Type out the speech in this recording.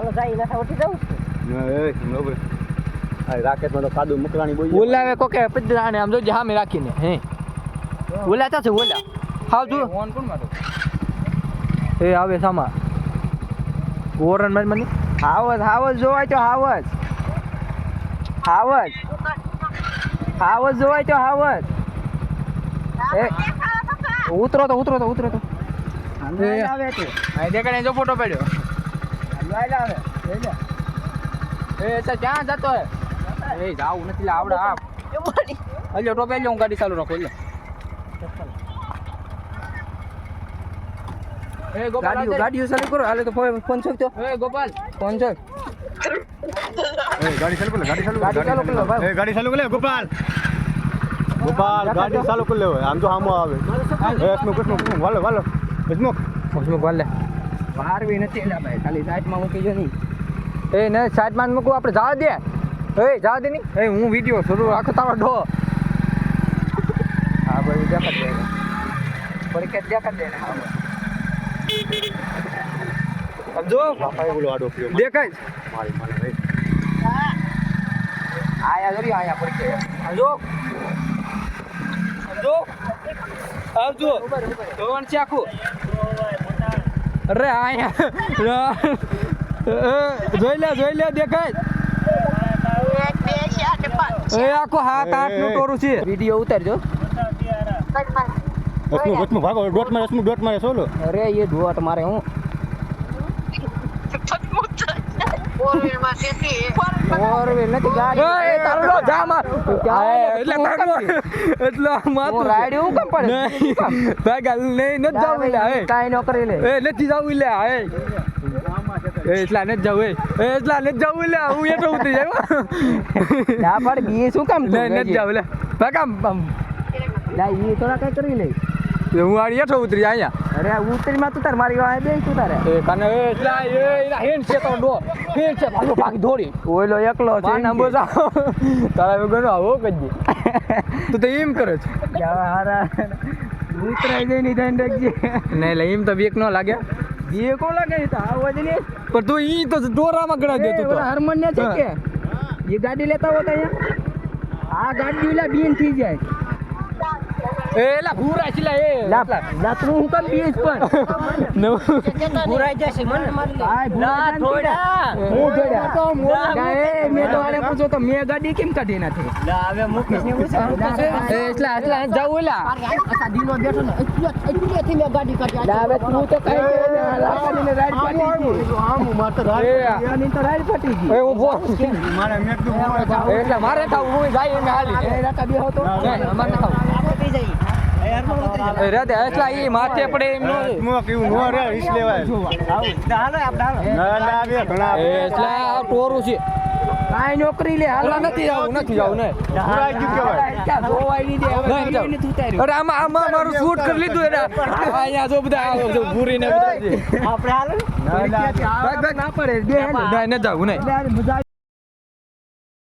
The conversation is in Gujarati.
હાલો જાય ના ઉઠી જાવ એ બરોબર આ રાકેશમાં તો કાદુ મુકરાણી બોઈ ઓલાવે કોકે પદરાને આમ જોજે સામે રાખીને હે ઓલા તા છે ઓલા હાવ જો ફોન કોણ મારો એ આવે સામા ઓરન મને હાવજ જોવાય તો હાવજ જોવાય તો હાવજ એ ઉતરો તો આવે છે આ દેખાડે જો ફોટો પાડ્યો આવે એ સા ક્યાં જતો હે એ જાવ નથી લે આવડે આ અલ્યો ટોપે લ્યો હું ગાડી ચાલુ રાખો લે એ ગોપાલ ગાડીઓ ચાલુ કરો હાલે તો ફોન છોકતો એ ગોપાલ ફોન છોક એ ગાડી ચાલુ કર ગાડી ચાલુ કર ભાઈ એ ગાડી ચાલુ કર ગોપાલ ગાડી ચાલુ કર લે આમ તો આમો આવે એ સ્મોક વાલો સ્મોક વાલે વારવી નથી એલા ભાઈ ખાલી સાઈડમાં મૂકી જો નહીં એ ને સાઈડમાં મૂકું આપણે જવા દે જવા દે નહીં એ હું વિડિયો શરૂ રાખો તારો ડો હા ભાઈ દેખાડ દે પડકે દેખાડ દે સમજો બાપાએ બોલો આડો પ્યો દેખાય મારી મને ભાઈ આયા જરી આયા પડકે સમજો આવજો ધોવન છે આખું અરે આયા જોઈ લે દેખાય એ આખો હાથ નું ટોરું છે વિડિયો ઉતારજો હસમુખ ભાગો ડોટ મારે સોલો અરે એ ડોટ મારે હું ફોર વ્હીલ નથી ગાડી એ તારો જા માર એટલે માતું રાડ્યું કેમ પડે ભાગા નહીં ન જાવ લે એ કાઈ ન કરી લે એ નથી જાવ લે એ એટલા ન જાવ એટલા ન જાવ લે હું એટો ઉતરી જાય ના પડ બી શું કામ ન જાવ લે ભાગા લા ઈ થોડા કઈ કરી લે હું આડી એઠો ઉતરી અહીંયા અરે ઉતરીમાં તું તાર મારી વાય બે તું તારે એ કને એટલા એના હેન્ડ છે તો ડો હેન્ડ છે ભાગો ભાગ દોડી ઓલો એકલો છે ના બોજા તારા વગર આવો કજી તું તો એમ કરે છે હારા ઉતરાઈ જાય ની ધ્યાન રાખજે નહીં લે એમ તો બીક ન લાગે બીક કો લાગે તો આવો જ ને પણ તું ઈ તો ડોરામાં ગડા દે તું તો હારમોનિયા છે કે એ ગાડી લેતા હો તો અહીંયા આ ગાડી લા બીન થઈ જાય એલા ભૂરા છલા એ લા તું હું કેમ બીજ પણ ભૂરાઈ જશે મને ના થોડા હું જોડ્યા એ મે તો આને પૂછો તો મે ગાડી કેમ કાઢી નાખી લા હવે મુકેશ ને પૂછો એટલા જાવ ઓલા આ દીનો બેઠો ને એટલેથી મે ગાડી કાઢી લા હવે તું તો કઈ લાકડીને રાઈડ પાટી ગઈ આમ માર તો રાઈડ એની તો રાઈડ પાટી ગઈ એ ઉભો મારે મેકડું એટલે મારે થાવ હું જાય એને હાલી એ રાકા બે હતો અમાર ના થાવ થઈ જાય રાતે એટલા ઈ માથે પડે એમ નો સ્મોક એવું નો રે ઈસ લેવાય હાલો આપણે હાલો ના બે ઘણા એટલા ટોરું છે કાઈ નોકરી લે હાલવા નથી જાવું ને પૂરા ગયું કહેવાય ક્યાં જોવાય નહીં દે હવે નથી ઉતાર્યું અરે આમાં મારું શૂટ કરી લીધું એટલે અહીંયા જો બધા ભૂરી ને બધા આપણે હાલો ના પડે બે ન જાવું નહીં